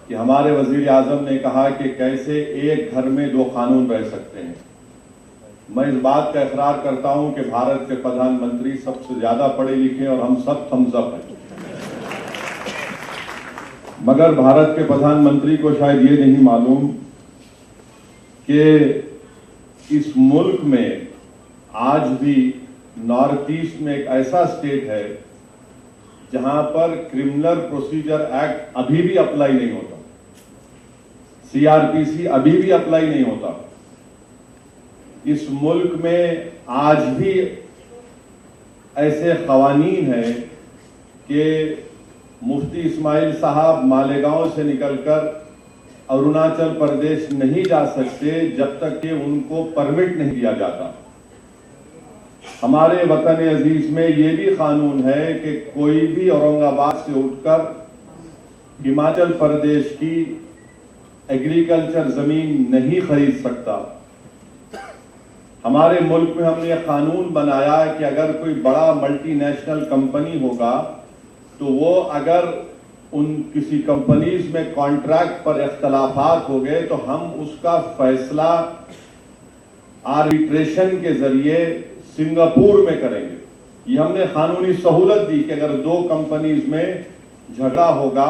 कि हमारे वजीर आजम ने कहा कि कैसे एक घर में दो कानून रह सकते हैं। मैं इस बात का इकरार करता हूं कि भारत के प्रधानमंत्री सबसे ज्यादा पढ़े लिखे और हम सब थम्स अप हैं, मगर भारत के प्रधानमंत्री को शायद ये नहीं मालूम कि इस मुल्क में आज भी नॉर्थ ईस्ट में एक ऐसा स्टेट है जहां पर क्रिमिनल प्रोसीजर एक्ट अभी भी अप्लाई नहीं होता, सीआरपीसी अभी भी अप्लाई नहीं होता। इस मुल्क में आज भी ऐसे कवानीन हैं कि मुफ्ती इस्माइल साहब मालेगांव से निकलकर अरुणाचल प्रदेश नहीं जा सकते जब तक कि उनको परमिट नहीं दिया जाता। हमारे वतन अजीज में ये भी कानून है कि कोई भी औरंगाबाद से उठकर हिमाचल प्रदेश की एग्रीकल्चर जमीन नहीं खरीद सकता। हमारे मुल्क में हमने यह कानून बनाया कि अगर कोई बड़ा मल्टीनेशनल कंपनी होगा तो वो अगर उन किसी कंपनीज में कॉन्ट्रैक्ट पर इख्तलाफात हो गए तो हम उसका फैसला आर्बिट्रेशन के जरिए सिंगापुर में करेंगे। ये हमने कानूनी सहूलत दी कि अगर दो कंपनीज में झगड़ा होगा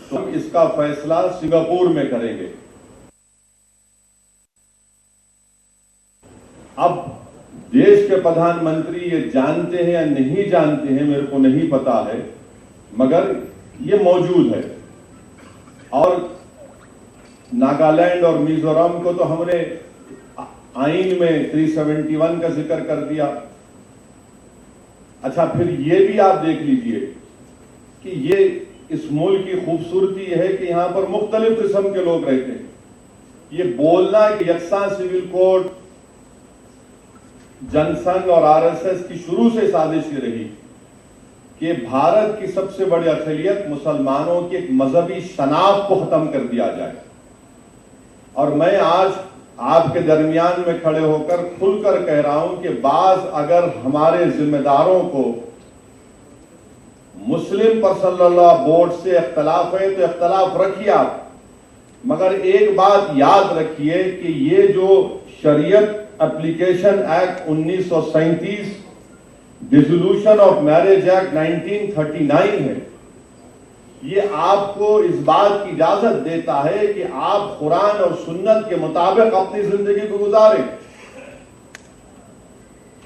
तो हम इसका फैसला सिंगापुर में करेंगे। अब देश के प्रधानमंत्री ये जानते हैं या नहीं जानते हैं मेरे को नहीं पता है, मगर ये मौजूद है। और नागालैंड और मिजोरम को तो हमने आईन में 371 का जिक्र कर दिया। अच्छा, फिर ये भी आप देख लीजिए कि ये इस मुल्क की खूबसूरती है कि यहां पर मुख्तलिफ किस्म के लोग रहते हैं। ये बोलना कि यकसा सिविल कोड जनसंघ और आरएसएस की शुरू से साजिश ये रही कि भारत की सबसे बड़ी अक़लियत मुसलमानों की एक मजहबी शनाख्त को खत्म कर दिया जाए। और मैं आज आपके दरमियान में खड़े होकर खुलकर कह रहा हूं कि बाज अगर हमारे जिम्मेदारों को मुस्लिम पर्सनल लॉ बोर्ड से इख्तलाफ है तो इख्तलाफ रखिए आप, मगर एक बात याद रखिए कि ये जो शरीयत application act 1937, dissolution of marriage act 1939 है, ये आपको इस बात की इजाजत देता है कि आप कुरान और सुन्नत के मुताबिक अपनी जिंदगी को गुजारें।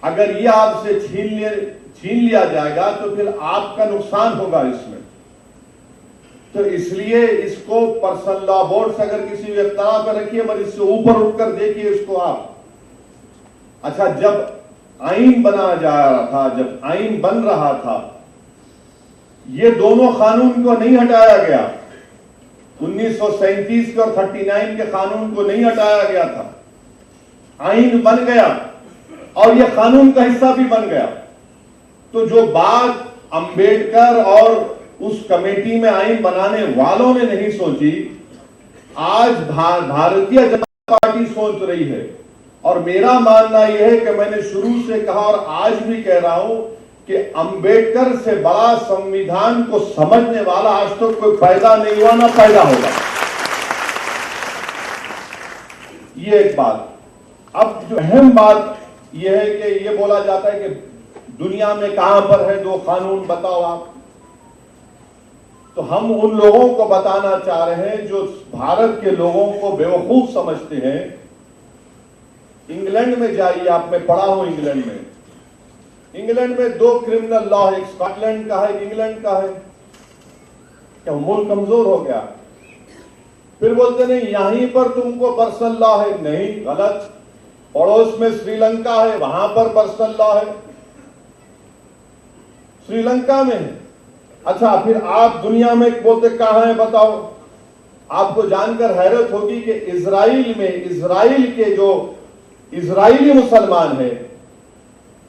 अगर ये आपसे छीन लिया जाएगा तो फिर आपका नुकसान होगा इसमें। तो इसलिए इसको पर्सनल लॉ बोर्ड से अगर किसी भी इख्तिलाफ पर रखिए, मगर इससे ऊपर उठकर देखिए इसको आप। अच्छा, जब आईन बना जा रहा था, जब आईन बन रहा था, ये दोनों कानून को नहीं हटाया गया। 1937 के और 39 के कानून को नहीं हटाया गया था। आईन बन गया और ये कानून का हिस्सा भी बन गया। तो जो बात अंबेडकर और उस कमेटी में आईन बनाने वालों ने नहीं सोची, आज भारतीय जनता पार्टी सोच रही है। और मेरा मानना यह है कि मैंने शुरू से कहा और आज भी कह रहा हूं कि अंबेडकर से बड़ा संविधान को समझने वाला आज तक तो कोई पैदा नहीं हुआ, ना पैदा होगा। ये एक बात। अब जो अहम बात यह है कि यह बोला जाता है कि दुनिया में कहां पर है दो कानून, बताओ आप। तो हम उन लोगों को बताना चाह रहे हैं जो भारत के लोगों को बेवकूफ समझते हैं। इंग्लैंड में जाइए, आप, मैं पढ़ा हूं इंग्लैंड में। इंग्लैंड में दो क्रिमिनल लॉ है, एक स्कॉटलैंड का है, एक इंग्लैंड का है। क्या मुल्क कमजोर हो गया? फिर बोलते नहीं यहीं पर तुमको पर्सनल लॉ है। नहीं, गलत। पड़ोस में श्रीलंका है, वहां पर पर्सनल लॉ है, श्रीलंका में है। अच्छा, फिर आप दुनिया में बोलते कहां है बताओ? आपको जानकर हैरत होगी कि इजराइल में, इजराइल के जो इजराइली मुसलमान है,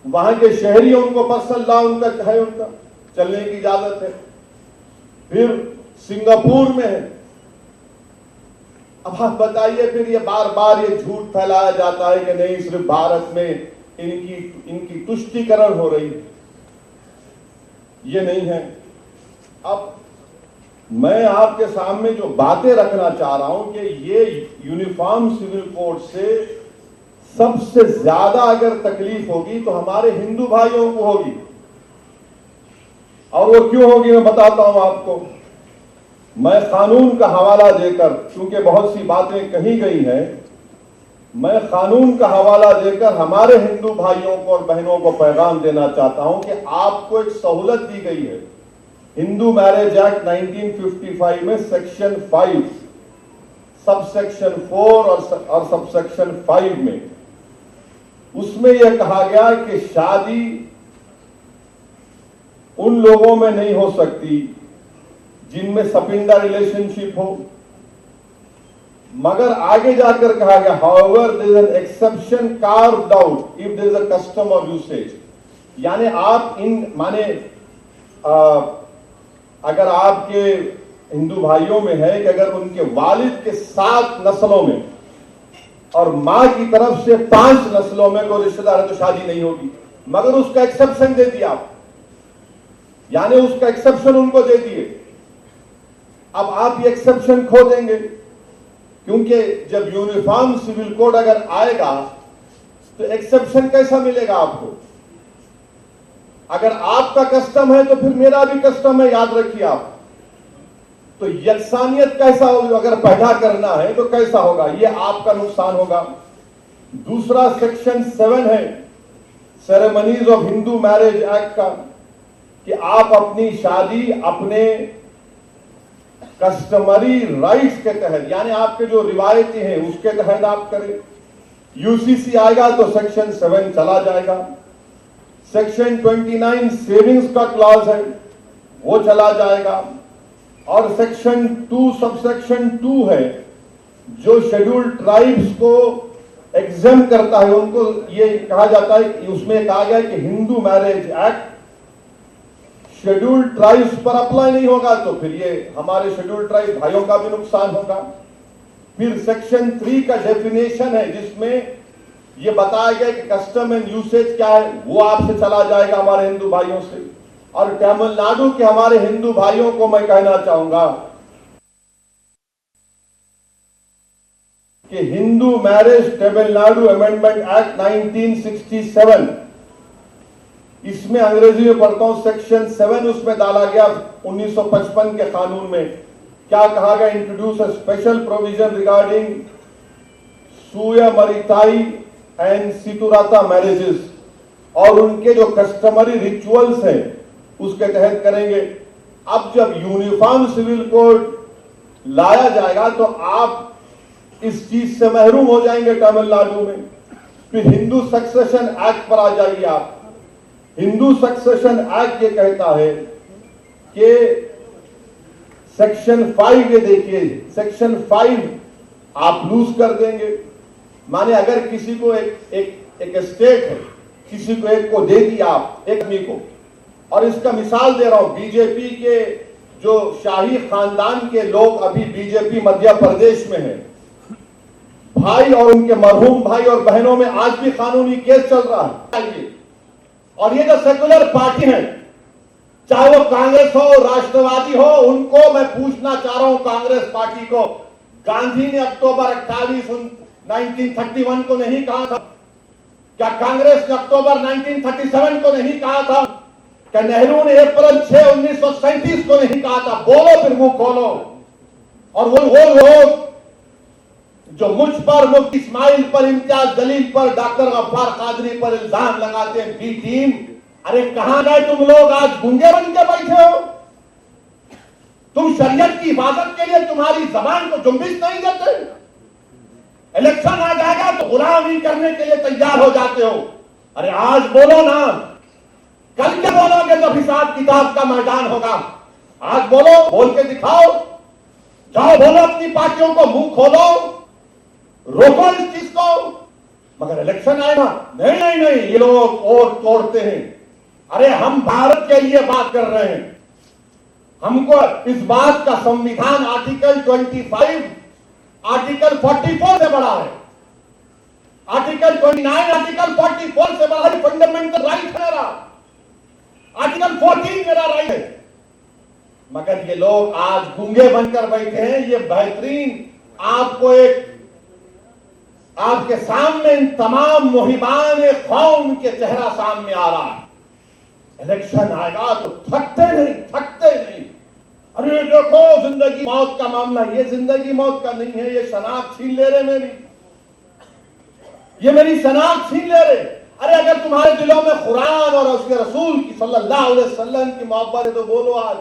वहां के शहरी, उनको पर्सनल लॉ उनका है, उनका चलने की इजाजत है। फिर सिंगापुर में है। अब आप बताइए, फिर ये बार बार ये झूठ फैलाया जाता है कि नहीं सिर्फ भारत में इनकी तुष्टीकरण हो रही है। ये नहीं है। अब मैं आपके सामने जो बातें रखना चाह रहा हूं कि ये यूनिफॉर्म सिविल कोड से सबसे ज्यादा अगर तकलीफ होगी तो हमारे हिंदू भाइयों को होगी। और वो क्यों होगी मैं बताता हूं आपको। मैं कानून का हवाला देकर, क्योंकि बहुत सी बातें कही गई हैं, मैं कानून का हवाला देकर हमारे हिंदू भाइयों को और बहनों को पैगाम देना चाहता हूं कि आपको एक सहूलत दी गई है। हिंदू मैरिज एक्ट 1955 में सेक्शन 5, सब सेक्शन 4 और सब सेक्शन 5 में, उसमें यह कहा गया कि शादी उन लोगों में नहीं हो सकती जिनमें सपिंदा रिलेशनशिप हो, मगर आगे जाकर कहा गया however there is an exception carved out if there is a custom और यूसेज। यानी आप इन माने अगर आपके हिंदू भाइयों में है कि अगर उनके वालिद के 7 नस्लों में और मां की तरफ से 5 नस्लों में कोई रिश्तेदार है तो शादी नहीं होगी, मगर उसका एक्सेप्शन दे दिया आप, यानी उसका एक्सेप्शन उनको दे दिए। अब आप ये एक्सेप्शन खो देंगे, क्योंकि जब यूनिफॉर्म सिविल कोड अगर आएगा तो एक्सेप्शन कैसा मिलेगा आपको? अगर आपका कस्टम है तो फिर मेरा भी कस्टम है, याद रखिए आप। तो यकसानियत कैसा होगी? अगर पैदा करना है तो कैसा होगा? यह आपका नुकसान होगा। दूसरा सेक्शन 7 है ceremonies of Hindu marriage act का, कि आप अपनी शादी अपने कस्टमरी राइट्स के तहत, यानी आपके जो रिवायतें हैं उसके तहत आप करें। यूसीसी आएगा तो सेक्शन 7 चला जाएगा। सेक्शन 29 सेविंग्स का क्लॉज है, वो चला जाएगा। और सेक्शन 2 सबसेक्शन 2 है जो शेड्यूल्ड ट्राइब्स को एग्जाम करता है, उनको ये कहा जाता है, उसमें कहा गया कि Hindu marriage act scheduled tribes पर अप्लाई नहीं होगा, तो फिर ये हमारे शेड्यूल्ड ट्राइब भाइयों का भी नुकसान होगा। फिर सेक्शन 3 का डेफिनेशन है जिसमें ये बताया गया कि कस्टम एंड यूसेज क्या है, वो आपसे चला जाएगा हमारे हिंदू भाइयों से। और तमिलनाडु के हमारे हिंदू भाइयों को मैं कहना चाहूंगा कि Hindu marriage Tamil Nadu amendment act 1967, इसमें अंग्रेजी में पढ़ता हूं, सेक्शन 7 उसमें डाला गया 1955 के कानून में। क्या कहा गया? Introduce a special provision regarding Suyamariyathai and Seerthiruththa marriages, और उनके जो कस्टमरी रिचुअल्स हैं उसके तहत करेंगे। अब जब यूनिफॉर्म सिविल कोड लाया जाएगा तो आप इस चीज से महरूम हो जाएंगे तमिलनाडु में। फिर हिंदू सक्सेशन एक्ट पर आ जाइए आप। हिंदू सक्सेशन एक्ट ये कहता है कि सेक्शन 5, ये देखिए सेक्शन 5 आप लूज कर देंगे। माने अगर किसी को एक स्टेट है, किसी को एक को दे दिया आप, एक आदमी को, और इसका मिसाल दे रहा हूं, बीजेपी के जो शाही खानदान के लोग अभी बीजेपी मध्य प्रदेश में है, भाई और उनके मरहूम भाई और बहनों में आज भी कानूनी केस चल रहा है। और ये जो सेकुलर पार्टी है, चाहे वो कांग्रेस हो, राष्ट्रवादी हो, उनको मैं पूछना चाह रहा हूं, कांग्रेस पार्टी को, गांधी ने अक्टूबर 28 1931 को नहीं कहा था? क्या कांग्रेस ने अक्टूबर 1937 को नहीं कहा था? क्या नेहरू ने अप्रैल 6 1937 को नहीं कहा था? बोलो फिर मुंह खोलो। और वो लोग जो मुझ पर, मुफ्ती इस्माइल पर, इम्तियाज जलील पर, डॉक्टर गफ्फार कादरी पर इल्जाम लगाते हैं, बी टीम, अरे कहां गए तुम लोग? आज गूंगे बन के बैठे हो। तुम शरीयत की हिफाजत के लिए तुम्हारी जबान को जुम्बिश नहीं देते। इलेक्शन आ जाएगा तो गुलामी करने के लिए तैयार हो जाते हो। अरे आज बोलो ना, कल क्या बोलोगे जब हिसाब किताब का मैदान होगा? आज बोलो, बोल के दिखाओ, जाओ बोलो, अपनी पार्टियों को मुंह खोलो, रोको इस चीज को। मगर इलेक्शन आएगा, नहीं नहीं नहीं, ये लोग और तोड़ते हैं। अरे हम भारत के लिए बात कर रहे हैं, हमको इस बात का संविधान आर्टिकल 25 आर्टिकल 44 से बड़ा है, आर्टिकल 29 आर्टिकल 44 से बड़ा है। फंडामेंटल राइट है मेरा, आर्टिकल 14 मेरा राइट है। मगर ये लोग आज गूंगे बनकर बैठे हैं। ये बेहतरीन आपको एक आपके सामने इन तमाम मुहिबान कौम के चेहरा सामने आ रहा है। इलेक्शन आएगा तो थकते नहीं। अरे देखो जिंदगी मौत का मामला, ये जिंदगी मौत का नहीं है, ये शनाख्त छीन ले रहे मेरी, ये मेरी शनाख्त छीन ले रहे। अरे अगर तुम्हारे दिलों में कुरान और उसके रसूल की सल्लल्लाहु अलैहि वसल्लम की मोहब्बत है तो बोलो आज।